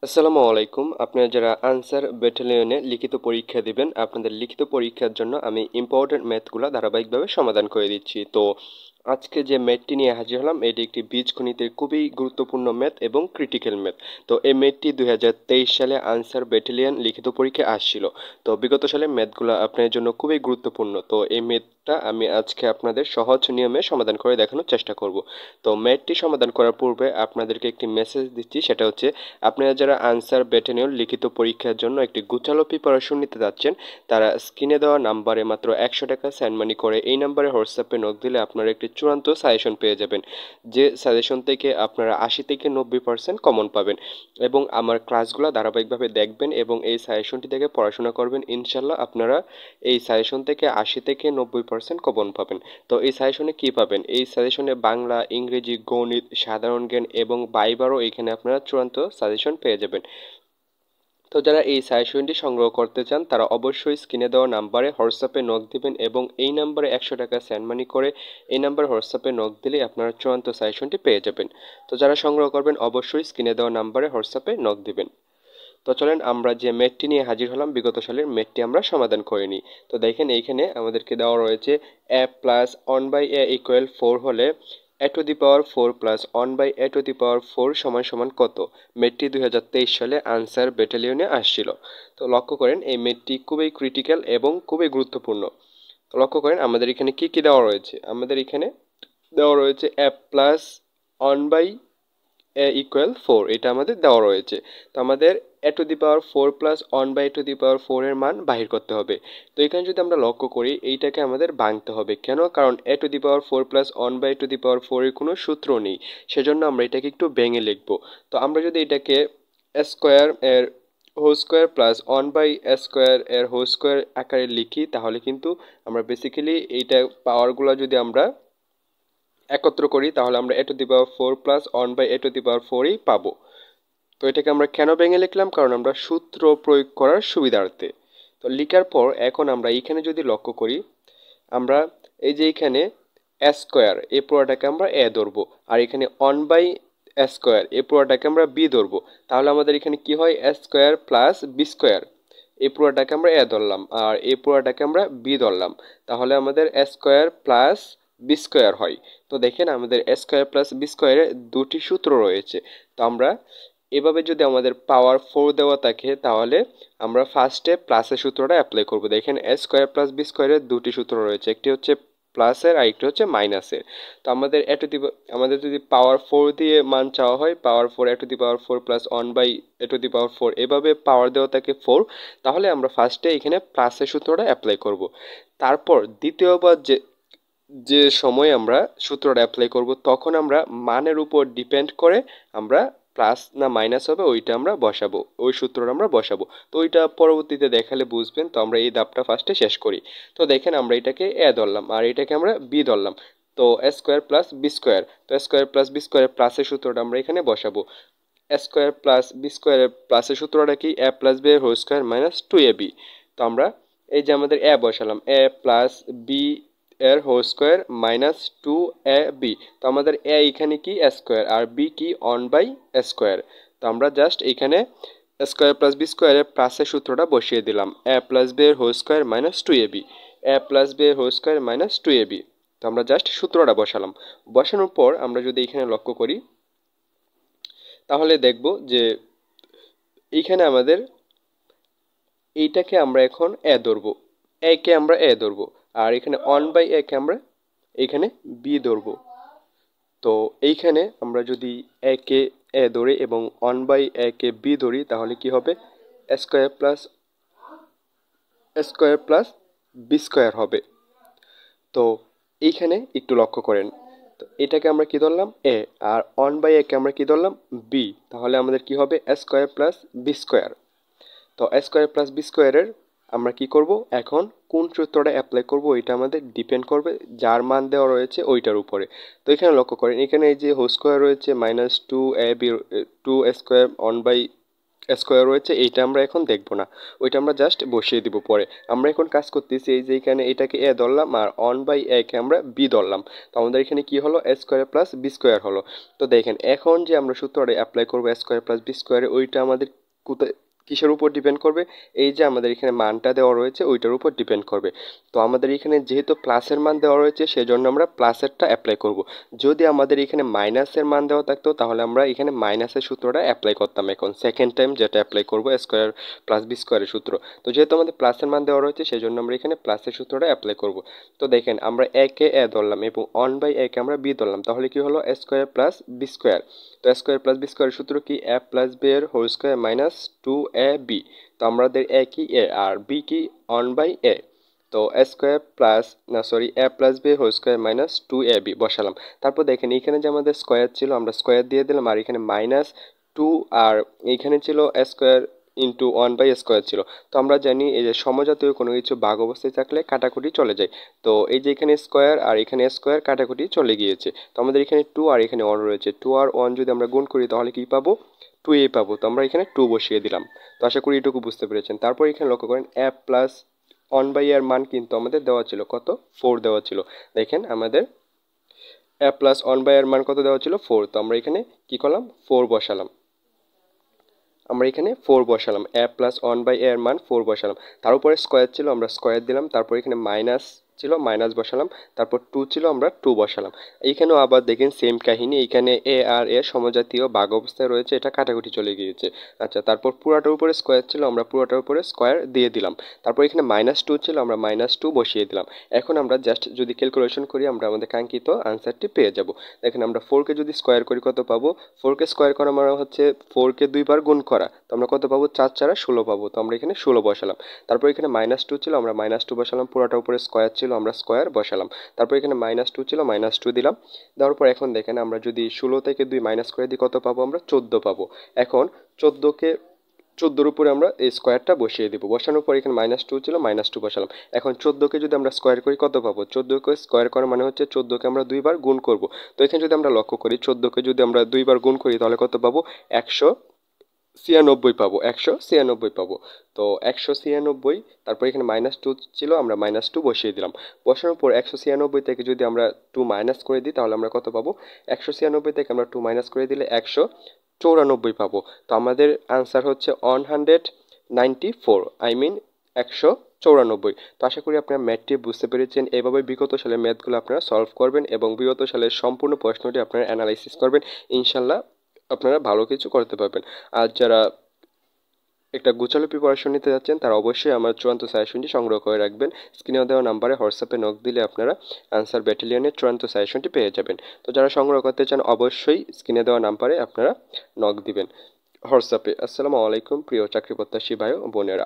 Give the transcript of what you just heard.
আসসালামু আলাইকুম। আপনারা যারা আনসার ব্যাটালিয়নে লিখিত পরীক্ষা দিবেন, আপনাদের লিখিত পরীক্ষার জন্য আমি ইম্পর্টেন্ট ম্যাথগুলো ধারাবাহিকভাবে সমাধান করে দিচ্ছি। তো আজকে যে ম্যাথটি নিয়ে হাজির হলাম এটি একটি বীজগণিতের খুবই গুরুত্বপূর্ণ ম্যাথ এবং ক্রিটিক্যাল ম্যাথ। তো এই ম্যাথটি 2023 সালে আনসার ব্যাটালিয়ন লিখিত পরীক্ষায় আসছিল। তো বিগত সালে ম্যাথগুলো আপনার জন্য খুবই গুরুত্বপূর্ণ। তো এই ম্যাথটা আমি আজকে আপনাদের সহজ নিয়মে সমাধান করে দেখানোর চেষ্টা করব। তো ম্যাথটি সমাধান করার পূর্বে আপনাদেরকে একটি মেসেজ দিচ্ছি, সেটা হচ্ছে আপনারা যারা আনসার ব্যাটালিয়ন লিখিত পরীক্ষার জন্য একটি গুছালো প্রিপারেশন নিতে যাচ্ছেন, তারা স্ক্রিনে দেওয়া নাম্বারে মাত্র 100 টাকা সেন্ড মানি করে এই নাম্বারে হোয়াটসঅ্যাপে নক দিলে আপনারা একটি চূড়ান্ত সাজেশন পেয়ে যাবেন, যে সাজেশন থেকে আপনারা 80 থেকে 90% কমন পাবেন। এবং আমার ক্লাসগুলো ধারাবাহিকভাবে দেখবেন এবং এই সাজেশনটি থেকে পড়াশোনা করবেন, ইনশাল্লাহ আপনারা এই সাজেশন থেকে 80 থেকে 90% কমন পাবেন। তো এই সাজেশনে কি পাবেন? এই সাজেশনে বাংলা, ইংরেজি, গণিত, সাধারণ জ্ঞান এবং বাইবারও এখানে আপনারা চূড়ান্ত সাজেশন পেয়ে যাবেন। তো যারা এই সাজেশনটি সংগ্রহ করতে চান তারা অবশ্যই স্ক্রিনে দেওয়া নাম্বারে হোয়াটসঅ্যাপে নক দিবেন এবং এই নাম্বারে 100 টাকা সেন্ড মানি করে এই নাম্বারে হোয়াটসঅ্যাপে নক দিলে আপনারা চূড়ান্ত সাজেশনটি পেয়ে যাবেন। তো যারা সংগ্রহ করবেন অবশ্যই স্ক্রিনে দেওয়া নাম্বারে হোয়াটসঅ্যাপে নক দিবেন। তো চলেন আমরা যে ম্যাথটি নিয়ে হাজির হলাম, বিগত সালের ম্যাথটি আমরা সমাধান করে নিই। তো দেখেন এইখানে আমাদেরকে দেওয়া রয়েছে a প্লাস 1/a ইকুয়াল 4 হলে a to the power 4 plus 1/a to the power 4 সমান সমান কত? ম্যাথটি 2023 সালে আনসার ব্যাটালিয়নে আসছিল। তো লক্ষ্য করেন এই ম্যাথটি খুবই ক্রিটিক্যাল এবং খুবই গুরুত্বপূর্ণ। তো লক্ষ্য করেন আমাদের এখানে কি কি দেওয়া রয়েছে। আমাদের এখানে দেওয়া রয়েছে a প্লাস 1/a=4, এটা আমাদের দেওয়া রয়েছে। তো আমাদের a to the power 4 plus 1/a to the power 4 এর মান বাহির করতে হবে। তো এখানে যদি আমরা লক্ষ্য করি এইটাকে আমাদের ভাঙতে হবে। কেন? কারণ a to the power 4 plus 1/a to the power 4 এর কোনো সূত্র নেই, সেজন্য আমরা এটাকে একটু ভেঙে লিখব। তো আমরা যদি এটাকে স্কোয়ার এর হোল স্কোয়ার প্লাস 1/a² এর হোল স্কোয়ার আকারে লিখি তাহলে কিন্তু আমরা বেসিক্যালি এইটা পাওয়ারগুলো যদি আমরা একত্র করি তাহলে আমরা a to the power 4 plus 1/a to the power 4ই পাবো। তো এটাকে আমরা কেন ভেঙে লিখলাম? কারণ আমরা সূত্র প্রয়োগ করার সুবিধার্থে। তো লিখার পর এখন আমরা এইখানে যদি লক্ষ্য করি, আমরা এই যে এইখানে স্কোয়ার এই পুরোটাকে আমরা এ ধরবো, আর এখানে 1/a² এই পুরোটাকে আমরা বি ধরবো। তাহলে আমাদের এখানে কি হয়? স্কোয়ার প্লাস বি স্কোয়ার, এই পুরোটাকে আমরা এ ধরলাম আর এই পুরোটাকে আমরা বি ধরলাম। তাহলে আমাদের স্কোয়ার প্লাস বি স্কোয়ার হয়। তো দেখেন আমাদের স্কোয়ার প্লাস বি স্কোয়ারে দুটি সূত্র রয়েছে। তো আমরা এভাবে যদি আমাদের পাওয়ার 4 দেওয়া থাকে তাহলে আমরা ফার্স্টে প্লাসের সূত্রটা অ্যাপ্লাই করব। দেখেন স্কোয়ার প্লাস বি স্কোয়ারের দুটি সূত্র রয়েছে, একটি হচ্ছে প্লাসের আর একটি হচ্ছে মাইনাসের। তো আমাদের আমাদের যদি পাওয়ার 4 দিয়ে মান চাওয়া হয়, power 4 a to the power 4 plus 1/a to the power 4 এভাবে পাওয়ার দেওয়া থাকে 4, তাহলে আমরা ফার্স্টে এখানে প্লাসের সূত্রটা অ্যাপ্লাই করব। তারপর দ্বিতীয়বার যে যে সময় আমরা সূত্রটা অ্যাপ্লাই করব তখন আমরা মানের উপর ডিপেন্ড করে আমরা প্লাস না মাইনাস হবে ওইটা আমরা বসাবো, ওই সূত্রটা আমরা বসাবো। তো ওইটা পরবর্তীতে দেখালে বুঝবেন। তো আমরা এই ধাপটা ফার্স্টে শেষ করি। তো দেখেন আমরা এটাকে এ ধরলাম আর এটাকে আমরা বি ধরলাম। তো স্কোয়ার প্লাস বি স্কোয়ার, তো স্কোয়ার প্লাস বি স্কোয়ারের প্লাসের সূত্রটা আমরা এখানে বসাবো। স্কোয়ার প্লাস বি স্কোয়ারের প্লাসের সূত্রটা কি? a প্লাস বি এর হোল স্কোয়ার মাইনাস 2ab। তো আমরা এই যে আমাদের এ বসালাম, a প্লাস বি এর হোল স্কোয়ার মাইনাস 2ab। তো আমাদের এ এখানে কি? স্কোয়ার আর বি কি? 1/a²। তো আমরা জাস্ট এখানে স্কোয়ার প্লাস বি স্কোয়ারের প্লাসের সূত্রটা বসিয়ে দিলাম, a প্লাস বি এর whole square minus 2ab, a plus B এর হোল স্কোয়ার মাইনাস 2ab। তো আমরা জাস্ট সূত্রটা বসালাম। বসানোর পর আমরা যদি এখানে লক্ষ্য করি তাহলে দেখব যে এইখানে আমাদের এইটাকে আমরা এখন এ ধরবো, একে আমরা এ ধরবো আর এখানে 1/a কে আমরা এখানে বি ধরবো। তো এইখানে আমরা যদি একে এ ধরি এবং 1/a কে বি ধরি তাহলে কি হবে? স্কোয়ার প্লাস বি স্কোয়ার হবে। তো এইখানে একটু লক্ষ্য করেন, তো এটাকে আমরা কি ধরলাম? এ, আর 1/a কে আমরা কি ধরলাম? বি। তাহলে আমাদের কি হবে? Square plus B square. তো স্কোয়ার প্লাস বি স্কোয়ারের আমরা কি করব? এখন কোন সূত্রটা অ্যাপ্লাই করব এটা আমাদের ডিপেন্ড করবে যার মান দেওয়া রয়েছে ওইটার উপরে। তো এখানে লক্ষ্য করেন এখানে এই যে হোল স্কোয়ার রয়েছে minus 2ab, 2 square 1/a square রয়েছে এইটা আমরা এখন দেখব না, ওইটা আমরা জাস্ট বসিয়ে দিব পরে। আমরা এখন কাজ করতেছি এই যে এখানে এটাকে এ ধরলাম আর অন বাই একে আমরা বি ধরলাম। তো আমাদের এখানে কি হলো, এ স্কোয়ার প্লাস বি স্কোয়ার হলো। তো দেখেন এখন যে আমরা সূত্রটা অ্যাপ্লাই করবো এ স্কোয়ার প্লাস বি স্কোয়ারে, ওইটা আমাদের কোথায় কিসের উপর ডিপেন্ড করবে, এই যে আমাদের এখানে মানটা দেওয়া রয়েছে ওইটার উপর ডিপেন্ড করবে। তো আমাদের এখানে যেহেতু প্লাসের মান দেওয়া রয়েছে সেজন্য আমরা প্লাসেরটা অ্যাপ্লাই করব। যদি আমাদের এখানে মাইনাসের মান দেওয়া থাকতো তাহলে আমরা এখানে মাইনাসের সূত্রটা অ্যাপ্লাই করতাম। এখন সেকেন্ড টাইম যেটা অ্যাপ্লাই করবো স্কোয়ার প্লাস বি স্কোয়ারের সূত্র। তো যেহেতু আমাদের প্লাসের মান দেওয়া রয়েছে সেই জন্য আমরা এখানে প্লাসের সূত্রটা অ্যাপ্লাই করব। তো দেখেন আমরা একে এ ধরলাম এবং অন বাই একে আমরা বি ধরলাম, তাহলে কি হলো স্কোয়ার প্লাস বি স্কোয়ার। তো স্কোয়ার প্লাস বি স্কোয়ারের সূত্র কি, এ প্লাস বি এর হোল স্কোয়ার মাইনাস 2ab। তো আমাদের এ কি এ আর বি কি অন বাই এ। তো স্কোয়ার প্লাস না sorry A plus B whole square minus 2ab বসালাম। তারপর দেখেন এখানে যে আমাদের স্কোয়ার ছিল আমরা স্কোয়ার দিয়ে দিলাম, আর এখানে মাইনাস 2 আর এইখানে ছিল স্কোয়ার ইন্টু 1/স্কোয়ার ছিল। তো আমরা জানি এই যে সমজাতীয় কোনো কিছু ভাগ অবস্থায় থাকলে কাটাকুটি চলে যায়। তো এই যে এখানে স্কোয়ার আর এখানে স্কোয়ার কাটাকুটি চলে গিয়েছে। তো আমাদের এখানে 2 আর এখানে 1 রয়েছে, 2 আর 1 যদি আমরা গুণ করি তাহলে কি পাবো, 2a পাবো। তো আমরা এখানে 2 বসিয়ে দিলাম। তো আশা করি এটুকু বুঝতে পেরেছেন। তারপর এখানে লক্ষ্য করেন এ প্লাস 1/a এর মান কিন্তু আমাদের দেওয়া ছিল কত, 4 দেওয়া ছিল। দেখেন আমাদের এ প্লাস 1/a এর মান কত দেওয়া ছিল, 4। তো আমরা এখানে কি করলাম, 4 বসালাম। আমরা এখানে 4 বসালাম, এ প্লাস 1/a এর মান 4 বসালাম। তার উপরে স্কোয়ার ছিল আমরা স্কোয়ার দিলাম, তারপর এখানে মাইনাস ছিল মাইনাস বসালাম, তারপর 2 ছিল আমরা 2 বসালাম। এইখানেও আবার দেখেন সেম কাহিনী, এইখানে এ আর এ সমজাতীয় ভাগ অবস্থায় রয়েছে, এটা কাটাকুটি চলে গিয়েছে। আচ্ছা, তারপর পুরাটার উপরে স্কোয়ার ছিল আমরা পুরাটার উপরে স্কোয়ার দিয়ে দিলাম। তারপর এখানে -2 ছিল আমরা -2 বসিয়ে দিলাম। এখন আমরা জাস্ট যদি ক্যালকুলেশন করি আমরা আমাদের কাঙ্ক্ষিত আনসারটি পেয়ে যাব। দেখেন আমরা 4কে যদি স্কোয়ার করি কত পাবো, 4কে স্কোয়ার করা মানে হচ্ছে 4কে দুইবার গুণ করা। তো আমরা কত পাবো, 4 4 16 পাবো। তো আমরা এখানে 16 বসালাম। তারপর এখানে -2 ছিল আমরা -2 বসালাম, পুরোটা উপরে স্কোয়ার ছিল আমরা স্কোয়ার বসালাম। তারপর এখানে -2 ছিল -2 দিলাম। দেওয়ার পর এখন দেখেন আমরা যদি 16 থেকে 2 মাইনাস করে দিই কত পাবো, আমরা 14 পাবো। এখন 14-র উপরে আমরা এই স্কোয়ারটা বসিয়ে দিব। বসানোর পর এখানে -2 ছিল -2 বসালাম। এখন 14কে যদি আমরা স্কোয়ার করি কত পাবো, 14কে স্কোয়ার করা মানে হচ্ছে 14কে আমরা দুইবার গুণ করব। তো এখানে যদি আমরা লক্ষ্য করি 14কে যদি আমরা দুইবার গুণ করি তাহলে কত পাবো, 196 পাবো, 196 পাবো। তো 196, তারপর এখানে -2 ছিল আমরা -2 বসিয়ে দিলাম। বসানোর পর 196 থেকে যদি আমরা 2 মাইনাস করে দিই তাহলে আমরা কত পাবো, 196 থেকে আমরা 2 মাইনাস করে দিলে 194 পাবো। তো আমাদের আনসার হচ্ছে 194, আই মিন 194। তো আশা করি আপনারা ম্যাথটি বুঝতে পেরেছেন। এভাবে বিগত সালের ম্যাথগুলো আপনারা সলভ করবেন এবং বিগত সালের সম্পূর্ণ প্রশ্নটি আপনারা অ্যানালাইসিস করবেন। ইনশাল্লাহ আপনারা ভালো কিছু করতে পারবেন। আর যারা একটা গোছালো প্রিপারেশন নিতে যাচ্ছেন তারা অবশ্যই আমার চূড়ান্ত সাজেশনটি সংগ্রহ করে রাখবেন। স্ক্রিনে দেওয়া নাম্বারে হোয়াটসঅ্যাপে নক দিলে আপনারা আনসার ব্যাটালিয়নের চূড়ান্ত সাজেশনটি পেয়ে যাবেন। তো যারা সংগ্রহ করতে চান অবশ্যই স্ক্রিনে দেওয়া নাম্বারে আপনারা নক দিবেন হোয়াটসঅ্যাপে। আসসালামু আলাইকুম প্রিয় চাকরি প্রত্যাশী ভাই ও বোনেরা।